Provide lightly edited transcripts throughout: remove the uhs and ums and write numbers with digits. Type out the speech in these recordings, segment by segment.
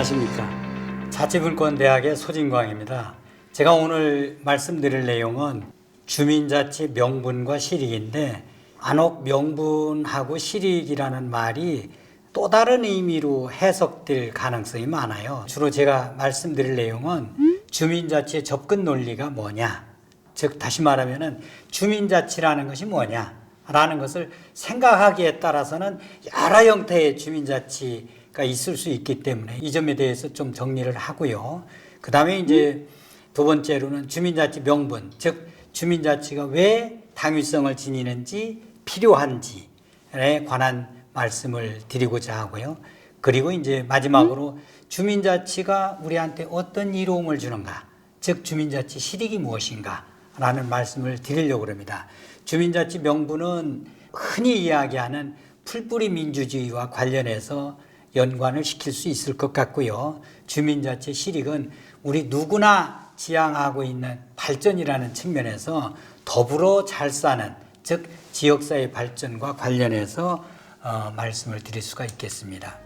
안녕하십니까. 자치분권대학의 소진광입니다. 제가 오늘 말씀드릴 내용은 주민자치 명분과 실익인데, 안옥 명분하고 실익이라는 말이 또 다른 의미로 해석될 가능성이 많아요. 주로 제가 말씀드릴 내용은 주민자치의 접근 논리가 뭐냐, 즉 다시 말하면 주민자치라는 것이 뭐냐 라는 것을 생각하기에 따라서는 여러 형태의 주민자치가 있을 수 있기 때문에 이 점에 대해서 좀 정리를 하고요. 그 다음에 이제 두 번째로는 주민자치 명분, 즉 주민자치가 왜 당위성을 지니는지, 필요한지에 관한 말씀을 드리고자 하고요. 그리고 이제 마지막으로 주민자치가 우리한테 어떤 이로움을 주는가, 즉 주민자치 실익이 무엇인가 라는 말씀을 드리려고 합니다. 주민자치 명분은 흔히 이야기하는 풀뿌리 민주주의와 관련해서 연관을 시킬 수 있을 것 같고요. 주민자치 실익은 우리 누구나 지향하고 있는 발전이라는 측면에서 더불어 잘 사는, 즉 지역사회 발전과 관련해서 말씀을 드릴 수가 있겠습니다.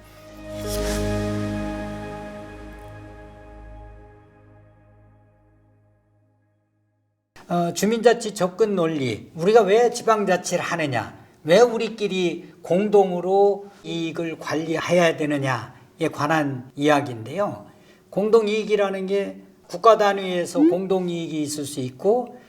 주민자치 접근 논리, 우리가 왜 지방자치를 하느냐, 왜 우리끼리 공동으로 이익을 관리해야 되느냐에 관한 이야기인데요. 공동이익이라는 게 국가 단위에서 공동이익이 있을 수 있고,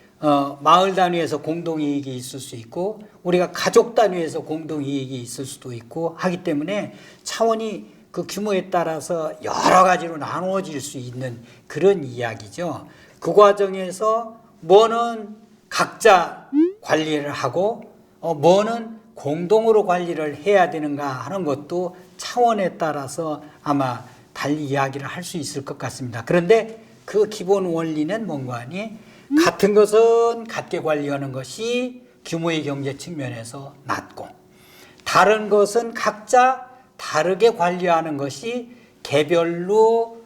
마을 단위에서 공동이익이 있을 수 있고, 우리가 가족 단위에서 공동이익이 있을 수도 있고 하기 때문에 차원이 그 규모에 따라서 여러 가지로 나누어질 수 있는 그런 이야기죠. 그 과정에서 뭐는 각자 관리를 하고 뭐는 공동으로 관리를 해야 되는가 하는 것도 차원에 따라서 아마 달리 이야기를 할 수 있을 것 같습니다. 그런데 그 기본 원리는 뭔가 하니 같은 것은 같게 관리하는 것이 규모의 경제 측면에서 낫고, 다른 것은 각자 다르게 관리하는 것이 개별로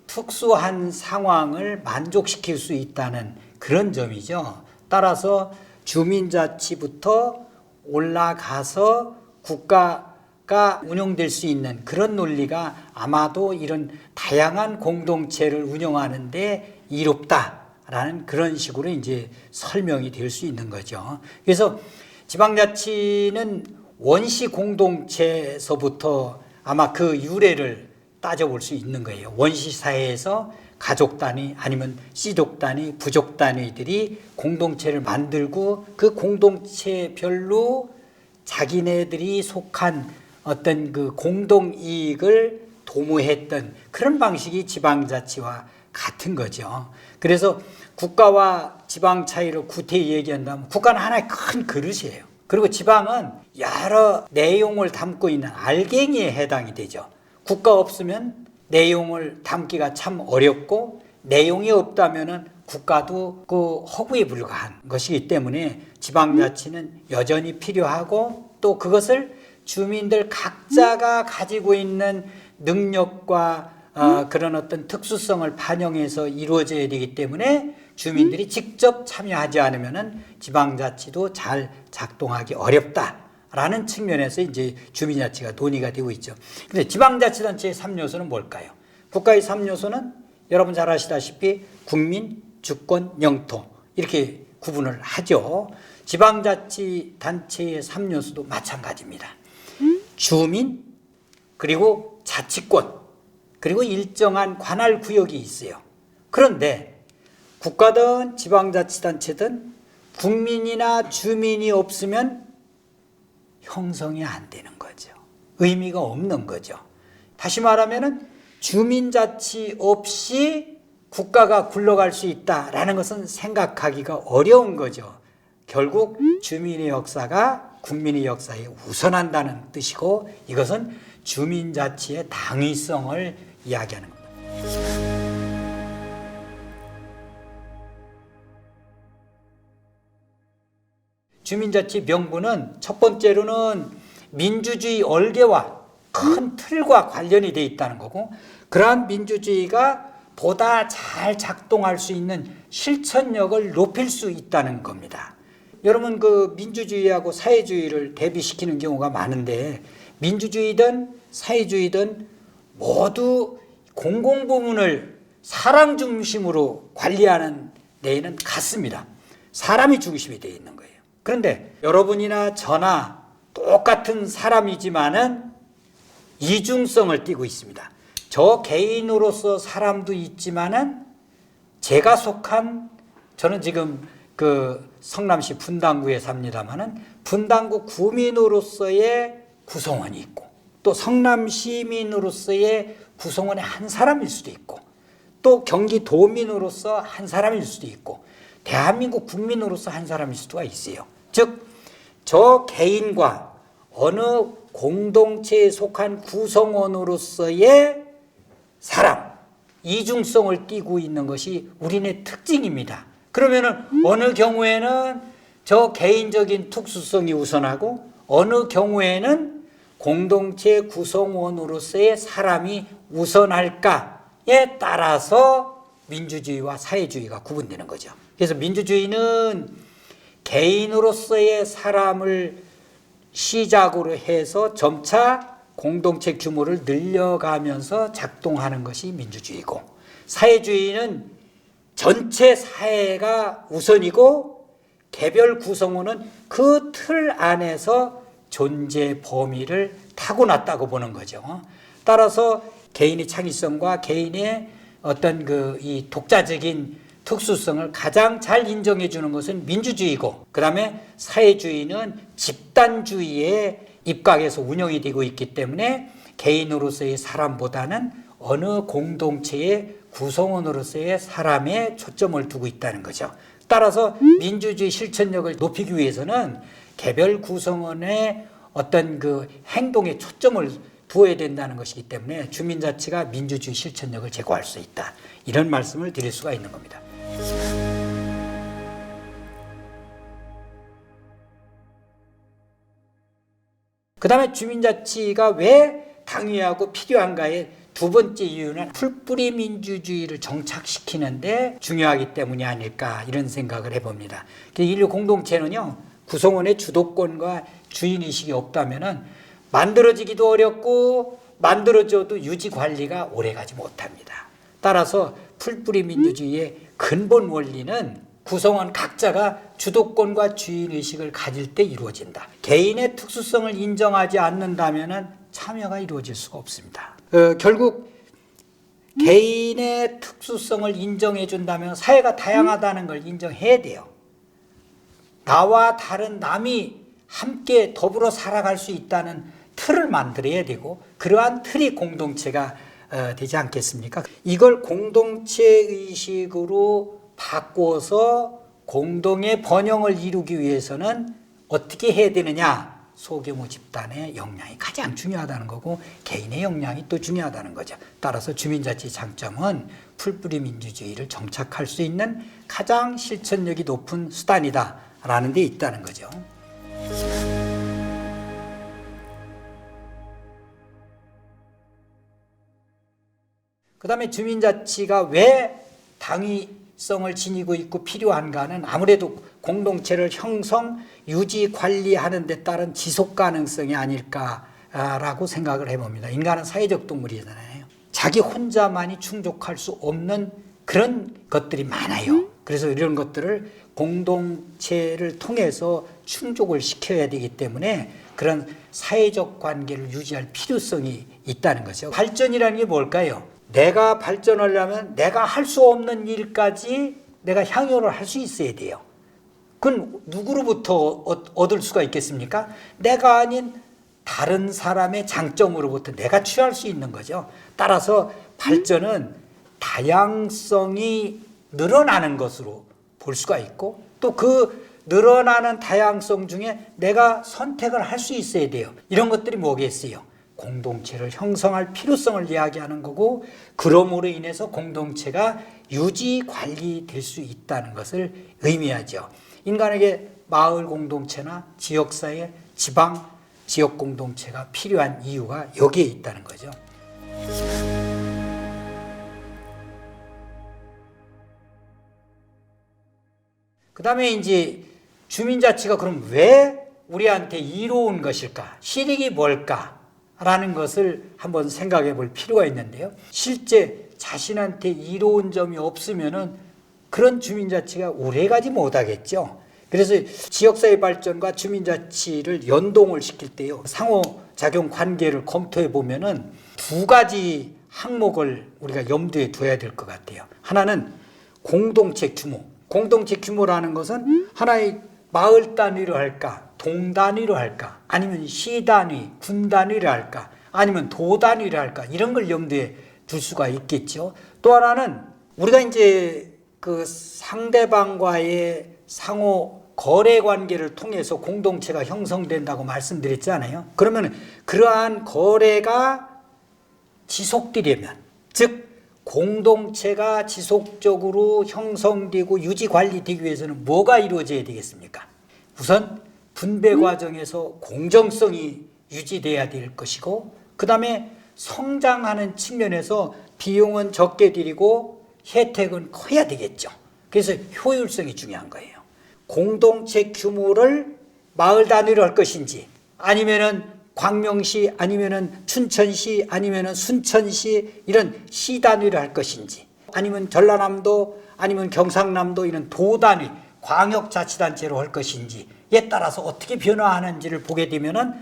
특수한 상황을 만족시킬 수 있다는 그런 점이죠. 따라서 주민자치부터 올라가서 국가가 운영될 수 있는 그런 논리가 아마도 이런 다양한 공동체를 운영하는 데 이롭다라는 그런 식으로 이제 설명이 될 수 있는 거죠. 그래서 지방자치는 원시 공동체에서부터 아마 그 유래를 따져볼 수 있는 거예요. 원시 사회에서 가족 단위 아니면 씨족 단위, 부족 단위들이 공동체를 만들고 그 공동체별로 자기네들이 속한 어떤 그 공동 이익을 도모했던 그런 방식이 지방자치와 같은 거죠. 그래서 국가와 지방 차이를 구태히 얘기한다면 국가는 하나의 큰 그릇이에요. 그리고 지방은 여러 내용을 담고 있는 알갱이에 해당이 되죠. 국가 없으면 내용을 담기가 참 어렵고, 내용이 없다면은 국가도 그 허구에 불과한 것이기 때문에 지방자치는 여전히 필요하고, 또 그것을 주민들 각자가 가지고 있는 능력과 그런 어떤 특수성을 반영해서 이루어져야 되기 때문에 주민들이 직접 참여하지 않으면은 지방자치도 잘 작동하기 어렵다라는 측면에서 이제 주민자치가 논의가 되고 있죠. 근데 지방자치단체의 3요소는 뭘까요? 국가의 3요소는 여러분 잘 아시다시피 국민, 주권, 영토 이렇게 구분을 하죠. 지방자치단체의 3요소도 마찬가지입니다. 주민, 그리고 자치권, 그리고 일정한 관할 구역이 있어요. 그런데 국가든 지방자치단체든 국민이나 주민이 없으면 형성이 안 되는 거죠. 의미가 없는 거죠. 다시 말하면 주민자치 없이 국가가 굴러갈 수 있다라는 것은 생각하기가 어려운 거죠. 결국 주민의 역사가 국민의 역사에 우선한다는 뜻이고, 이것은 주민자치의 당위성을 이야기하는 겁니다. 주민자치 명분은 첫 번째로는 민주주의 얼개와 큰 틀과 관련이 되어 있다는 거고, 그러한 민주주의가 보다 잘 작동할 수 있는 실천력을 높일 수 있다는 겁니다. 여러분 그 민주주의하고 사회주의를 대비시키는 경우가 많은데, 민주주의든 사회주의든 모두 공공부문을 사람 중심으로 관리하는 데에는 같습니다. 사람이 중심이 되어 있는 거예요. 그런데 여러분이나 저나 똑같은 사람이지만은 이중성을 띠고 있습니다. 저 개인으로서 사람도 있지만은 제가 속한, 저는 지금 그 성남시 분당구에 삽니다만은 분당구 구민으로서의 구성원이 있고, 또 성남 시민으로서의 구성원의 한 사람일 수도 있고, 또 경기도민으로서 한 사람일 수도 있고, 대한민국 국민으로서 한 사람일 수가 있어요. 즉, 저 개인과 어느 공동체에 속한 구성원으로서의 사람, 이중성을 띠고 있는 것이 우리네 특징입니다. 그러면은 어느 경우에는 저 개인적인 특수성이 우선하고, 어느 경우에는 공동체 구성원으로서의 사람이 우선할까에 따라서 민주주의와 사회주의가 구분되는 거죠. 그래서 민주주의는 개인으로서의 사람을 시작으로 해서 점차 공동체 규모를 늘려가면서 작동하는 것이 민주주의고, 사회주의는 전체 사회가 우선이고 개별 구성원은 그 틀 안에서 존재 범위를 타고났다고 보는 거죠. 따라서 개인의 창의성과 개인의 어떤 이 독자적인 특수성을 가장 잘 인정해 주는 것은 민주주의고, 그 다음에 사회주의는 집단주의에 입각해서 운영이 되고 있기 때문에 개인으로서의 사람보다는 어느 공동체의 구성원으로서의 사람에 초점을 두고 있다는 거죠. 따라서 민주주의 실천력을 높이기 위해서는 개별 구성원의 어떤 그 행동에 초점을 두어야 된다는 것이기 때문에 주민자치가 민주주의 실천력을 제고할 수 있다, 이런 말씀을 드릴 수가 있는 겁니다. 그 다음에 주민자치가 왜 당위하고 필요한가의 두 번째 이유는 풀뿌리 민주주의를 정착시키는데 중요하기 때문이 아닐까, 이런 생각을 해봅니다. 인류 공동체는요, 구성원의 주도권과 주인의식이 없다면 만들어지기도 어렵고 만들어져도 유지 관리가 오래가지 못합니다. 따라서 풀뿌리 민주주의의 근본 원리는 구성원 각자가 주도권과 주인의식을 가질 때 이루어진다. 개인의 특수성을 인정하지 않는다면 참여가 이루어질 수가 없습니다. 결국 개인의 특수성을 인정해 준다면 사회가 다양하다는 걸 인정해야 돼요. 나와 다른 남이 함께 더불어 살아갈 수 있다는 틀을 만들어야 되고, 그러한 틀이 공동체가 되지 않겠습니까? 이걸 공동체의식으로 바꿔서 공동의 번영을 이루기 위해서는 어떻게 해야 되느냐? 소규모 집단의 역량이 가장 중요하다는 거고, 개인의 역량이 또 중요하다는 거죠. 따라서 주민자치 장점은 풀뿌리 민주주의를 정착할 수 있는 가장 실천력이 높은 수단이다 라는 데 있다는 거죠. 그 다음에 주민자치가 왜 당위성을 지니고 있고 필요한가는 아무래도 공동체를 형성, 유지, 관리하는 데 따른 지속 가능성이 아닐까라고 생각을 해봅니다. 인간은 사회적 동물이잖아요. 자기 혼자만이 충족할 수 없는 그런 것들이 많아요. 그래서 이런 것들을 공동체를 통해서 충족을 시켜야 되기 때문에 그런 사회적 관계를 유지할 필요성이 있다는 거죠. 발전이라는 게 뭘까요? 내가 발전하려면 내가 할 수 없는 일까지 내가 향유를 할 수 있어야 돼요. 그건 누구로부터 얻을 수가 있겠습니까? 내가 아닌 다른 사람의 장점으로부터 내가 취할 수 있는 거죠. 따라서 발전은 다양성이 늘어나는 것으로 볼 수가 있고, 또 그 늘어나는 다양성 중에 내가 선택을 할 수 있어야 돼요. 이런 것들이 뭐겠어요? 공동체를 형성할 필요성을 이야기하는 거고, 그러므로 인해서 공동체가 유지 관리될 수 있다는 것을 의미하죠. 인간에게 마을 공동체나 지역사회, 지방, 지역 공동체가 필요한 이유가 여기에 있다는 거죠. 그 다음에 이제 주민자치가 그럼 왜 우리한테 이로운 것일까? 실익이 뭘까? 라는 것을 한번 생각해 볼 필요가 있는데요. 실제 자신한테 이로운 점이 없으면은 그런 주민자치가 오래가지 못하겠죠. 그래서 지역사회 발전과 주민자치를 연동을 시킬 때요, 상호작용 관계를 검토해 보면은 두 가지 항목을 우리가 염두에 둬야 될 것 같아요. 하나는 공동체 규모. 공동체 규모라는 것은 하나의 마을 단위로 할까, 동 단위로 할까, 아니면 시 단위, 군 단위로 할까, 아니면 도 단위로 할까, 이런 걸 염두에 둘 수가 있겠죠. 또 하나는 우리가 이제 그 상대방과의 상호 거래 관계를 통해서 공동체가 형성된다고 말씀드렸잖아요. 그러면 그러한 거래가 지속되려면, 즉 공동체가 지속적으로 형성되고 유지 관리되기 위해서는 뭐가 이루어져야 되겠습니까? 우선 분배 과정에서 공정성이 유지돼야 될 것이고, 그 다음에 성장하는 측면에서 비용은 적게 들이고 혜택은 커야 되겠죠. 그래서 효율성이 중요한 거예요. 공동체 규모를 마을 단위로 할 것인지, 아니면은 광명시, 아니면은 춘천시, 아니면은 순천시, 이런 시 단위로 할 것인지, 아니면 전라남도, 아니면 경상남도, 이런 도 단위 광역자치단체로 할 것인지에 따라서 어떻게 변화하는지를 보게 되면은,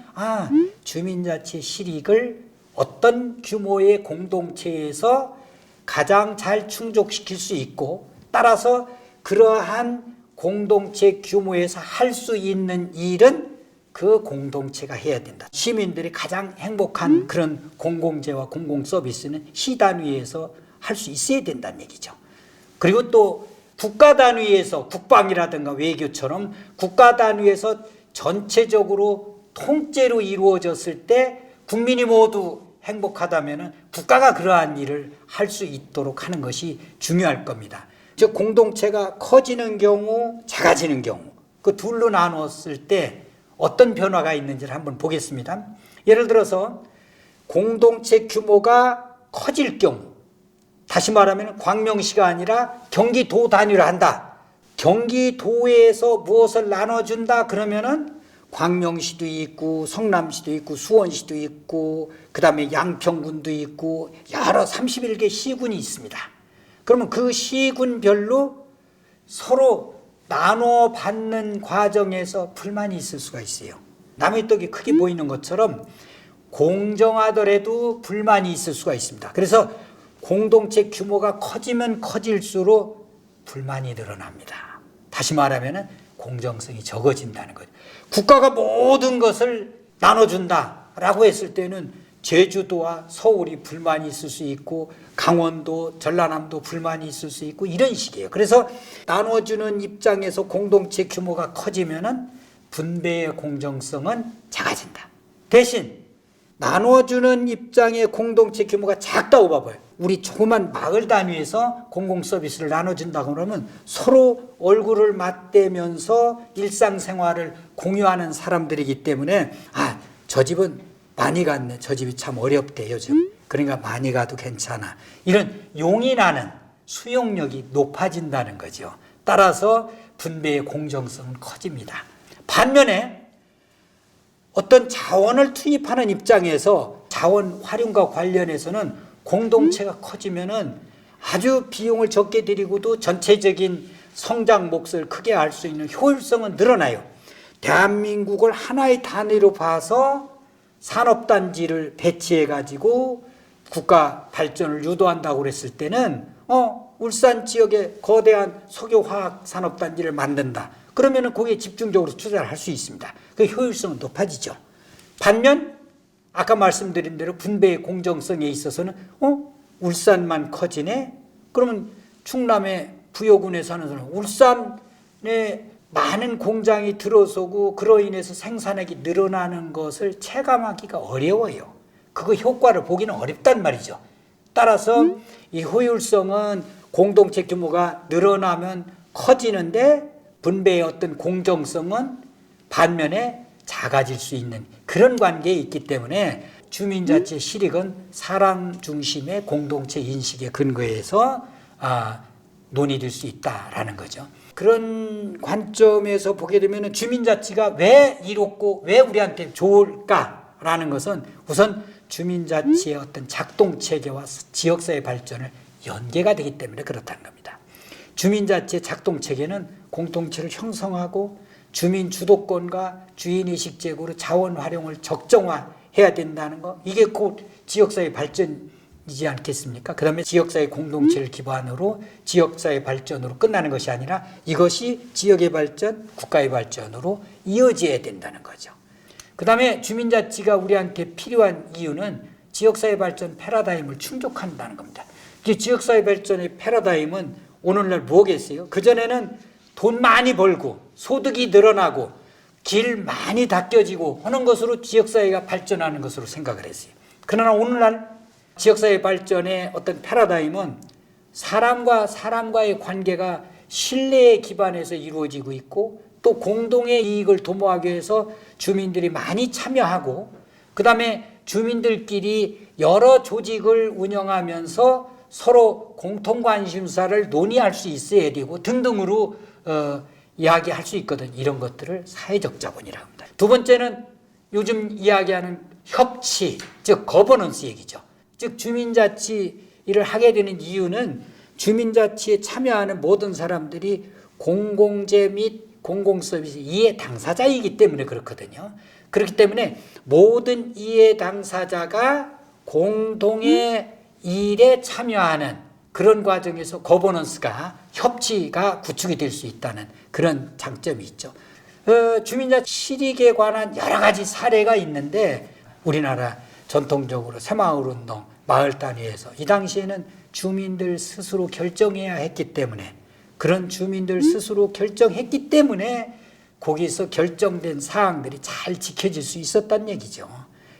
주민자치 실익을 어떤 규모의 공동체에서 가장 잘 충족시킬 수 있고, 따라서 그러한 공동체 규모에서 할 수 있는 일은 그 공동체가 해야 된다. 시민들이 가장 행복한 그런 공공재와 공공서비스는 시 단위에서 할 수 있어야 된다는 얘기죠. 그리고 또 국가 단위에서, 국방이라든가 외교처럼 국가 단위에서 전체적으로 통째로 이루어졌을 때 국민이 모두 행복하다면 국가가 그러한 일을 할 수 있도록 하는 것이 중요할 겁니다. 즉 공동체가 커지는 경우, 작아지는 경우, 그 둘로 나눴을 때 어떤 변화가 있는지를 한번 보겠습니다. 예를 들어서 공동체 규모가 커질 경우, 다시 말하면 광명시가 아니라 경기도 단위로 한다. 경기도에서 무엇을 나눠준다 그러면은 광명시도 있고 성남시도 있고 수원시도 있고 그 다음에 양평군도 있고 여러 31개 시군이 있습니다. 그러면 그 시군별로 서로 나눠받는 과정에서 불만이 있을 수가 있어요. 남의 떡이 크게 보이는 것처럼 공정하더라도 불만이 있을 수가 있습니다. 그래서 공동체 규모가 커지면 커질수록 불만이 늘어납니다. 다시 말하면 공정성이 적어진다는 거죠. 국가가 모든 것을 나눠준다라고 했을 때는 제주도와 서울이 불만이 있을 수 있고 강원도, 전라남도 불만이 있을 수 있고 이런 식이에요. 그래서 나눠주는 입장에서 공동체 규모가 커지면은 분배의 공정성은 작아진다. 대신 나눠주는 입장의 공동체 규모가 작다고 봐봐요. 우리 조그만 마을 단위에서 공공서비스를 나눠준다고 그러면 서로 얼굴을 맞대면서 일상생활을 공유하는 사람들이기 때문에 저 집은 많이 갔네, 저 집이 참 어렵대 요즘, 그러니까 많이 가도 괜찮아, 이런 용인하는 수용력이 높아진다는 거죠. 따라서 분배의 공정성은 커집니다. 반면에 어떤 자원을 투입하는 입장에서 자원 활용과 관련해서는 공동체가 커지면은 아주 비용을 적게 들이고도 전체적인 성장 몫을 크게 할 수 있는 효율성은 늘어나요. 대한민국을 하나의 단위로 봐서 산업단지를 배치해가지고 국가 발전을 유도한다고 그랬을 때는 울산 지역에 거대한 석유화학 산업단지를 만든다. 그러면은 거기에 집중적으로 투자를 할 수 있습니다. 그 효율성은 높아지죠. 반면 아까 말씀드린 대로 분배의 공정성에 있어서는 울산만 커지네? 그러면 충남의 부여군에 사는 사람, 울산에 많은 공장이 들어서고 그로 인해서 생산액이 늘어나는 것을 체감하기가 어려워요. 그거 효과를 보기는 어렵단 말이죠. 따라서 이 효율성은 공동체 규모가 늘어나면 커지는데 분배의 어떤 공정성은 반면에 작아질 수 있는 그런 관계에 있기 때문에 주민자치 실익은 사람 중심의 공동체 인식의 근거에서 논의될 수 있다라는 거죠. 그런 관점에서 보게 되면 주민자치가 왜 이롭고 왜 우리한테 좋을까? 라는 것은 우선 주민자치의 어떤 작동체계와 지역사회 발전을 연계가 되기 때문에 그렇다는 겁니다. 주민자치의 작동체계는 공동체를 형성하고 주민 주도권과 주인의식 제고로 자원 활용을 적정화해야 된다는 거, 이게 곧 지역사회 발전이지 않겠습니까? 그 다음에 지역사회 공동체를 기반으로 지역사회 발전으로 끝나는 것이 아니라 이것이 지역의 발전, 국가의 발전으로 이어져야 된다는 거죠. 그 다음에 주민자치가 우리한테 필요한 이유는 지역사회 발전 패러다임을 충족한다는 겁니다. 지역사회 발전의 패러다임은 오늘날 뭐겠어요? 그전에는 돈 많이 벌고 소득이 늘어나고 길 많이 닦여지고 하는 것으로 지역사회가 발전하는 것으로 생각을 했어요. 그러나 오늘날 지역사회 발전의 어떤 패러다임은 사람과 사람과의 관계가 신뢰에 기반해서 이루어지고 있고 또 공동의 이익을 도모하기 위해서 주민들이 많이 참여하고 그 다음에 주민들끼리 여러 조직을 운영하면서 서로 공통관심사를 논의할 수 있어야 되고 등등으로 이야기할 수 있거든. 이런 것들을 사회적 자본이라고 합니다. 두 번째는 요즘 이야기하는 협치, 즉 거버넌스 얘기죠. 즉 주민자치를 하게 되는 이유는 주민자치에 참여하는 모든 사람들이 공공재 및 공공서비스 이해 당사자이기 때문에 그렇거든요. 그렇기 때문에 모든 이해 당사자가 공동의 일에 참여하는 그런 과정에서 거버넌스가 협치가 구축이 될 수 있다는 그런 장점이 있죠. 주민자치 실익에 관한 여러 가지 사례가 있는데 우리나라 전통적으로 새마을운동, 마을 단위에서 이 당시에는 주민들 스스로 결정해야 했기 때문에 그런 주민들 스스로 결정했기 때문에 거기서 결정된 사항들이 잘 지켜질 수 있었단 얘기죠.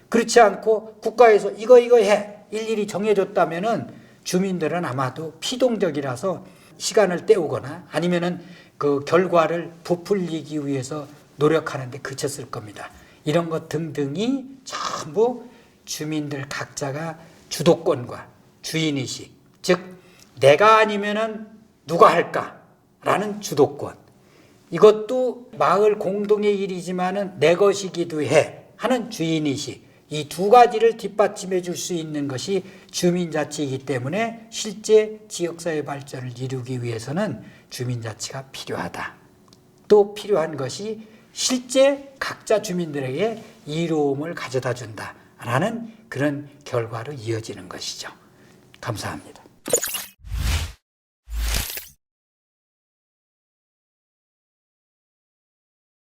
그렇지 않고 국가에서 이거 해 일일이 정해줬다면은 주민들은 아마도 피동적이라서 시간을 때우거나 아니면은 그 결과를 부풀리기 위해서 노력하는데 그쳤을 겁니다. 이런 것 등등이 전부 주민들 각자가 주도권과 주인의식, 즉 내가 아니면은 누가 할까라는 주도권, 이것도 마을 공동의 일이지만은 내 것이기도 해 하는 주인의식, 이 두 가지를 뒷받침해 줄 수 있는 것이 주민자치이기 때문에 실제 지역사회 발전을 이루기 위해서는 주민자치가 필요하다. 또 필요한 것이 실제 각자 주민들에게 이로움을 가져다 준다라는 그런 결과로 이어지는 것이죠. 감사합니다.